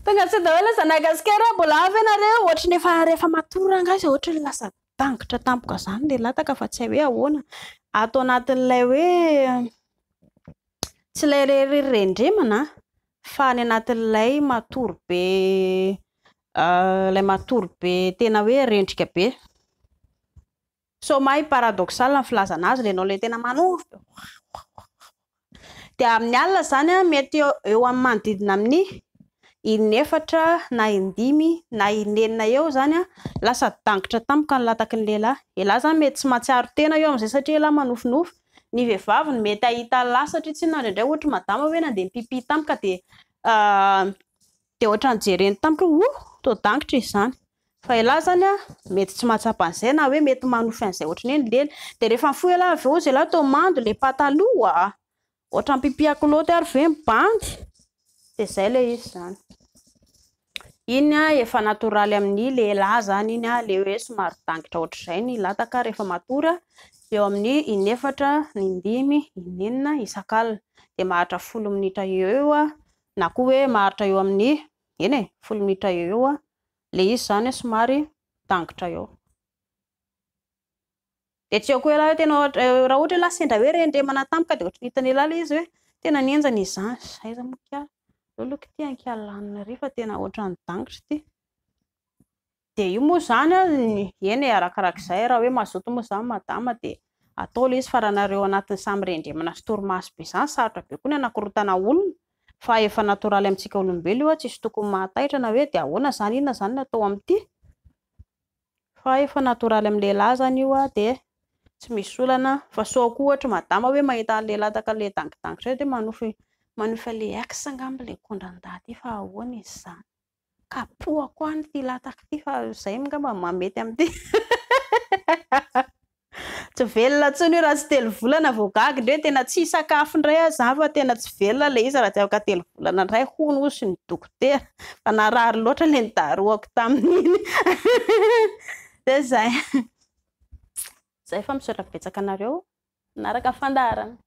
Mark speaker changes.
Speaker 1: Tonga tsy daholo Zanagasikara mbola avy ianareo ohatra nefa rehefa matora angazy ohatra ny lasa tangitra tampoka zany le lataka fa tsy hay hoe ahoana ato anatin'ilay hoe tsy ilay rendremana fa any anatin'ilay matory be ilay matory be tena hoe rendrika be. So mahay paradoxal ny filazana azy lenao ilay tena manofy dia amin'ny alina zany mety eo amin'ny manodidina amin'ny inefatra na indimy na inenina eo zany lasa dangitra tampoka ny lataky ny lehilahy. Lehilahy zany mety tsy mahatsiaro tena eo amin'izay satria lehilahy manofinofy. Ny vehivavy ny mety ahita lahy satria tsy indraindray ohatra madama hoe nandeha nipipi tampoka dia ohatra ny jereny tampoka toa dangitra izy zany. Fa lehilahy zany mety tsy mahatsapa an'izay na hoe mety manofy an'izay ohatra ny lely dia rehefa mifoha lehilahy avy eo izy lehilahy toa mando le pataloha ohatra ny pipi akoloty ary ve mibandy dia izay ilay izy zany. Iny efa natoraly amin'ny lehilahy zany iny le hoe somary dangitra ohatr'izay ny lataka rehefa matora eo amin'ny inefatra, indimy, inenina isak'alina dia maharitra 10 minitra eo na koa hoe maharitra eo amin'ny 10 minitra eo le izy zany somary dangitra eo. Dia tsy eo koa lehilahy tena raha ohatra lahy sendra hoe rendremana tampoka dia ohatra ny hitan'ny lehilahy izy hoe tena nienjana izany aiza moa ka loloky ty ankalanina rifa tena ohatra ny dangitra ty. Dia io moa zany eny arakarak'izay raha hoe mazoto moa zany madama dia atao ilay izy fa raha nareo anatin'ny samy rendremana sy torimaso be zany sarotra be koa ny anakorotana olona fa efa natoraly amintsika olombelona io tsisy tokony mahataitra na hoe dia ahoana zany inona zany natao amin'ity fa efa natoraly amin'ny lehilahy zany io dia tsy misy olana fa sao koa ohatra madama hoe mahita an'ilay lataka ilay dangidangitra dia manofy ilay ex angamba ilay kondran-daty fa ahoana izy zany kapohako any ity lataka ity fa izay angamba mamety amin'ity. Tsy velona intsony io raha tsy 3 volana vao gaga hoe tena tsy sakafo indray aza fa tena tsy velona ilay izy raha tsy afaka 3 volana indray hono hoy sy ny dokotera fa narary loatra ilay nidaroako tamin'iny. Dia izay fa misaotra betsaka anareo naraka fandaharana.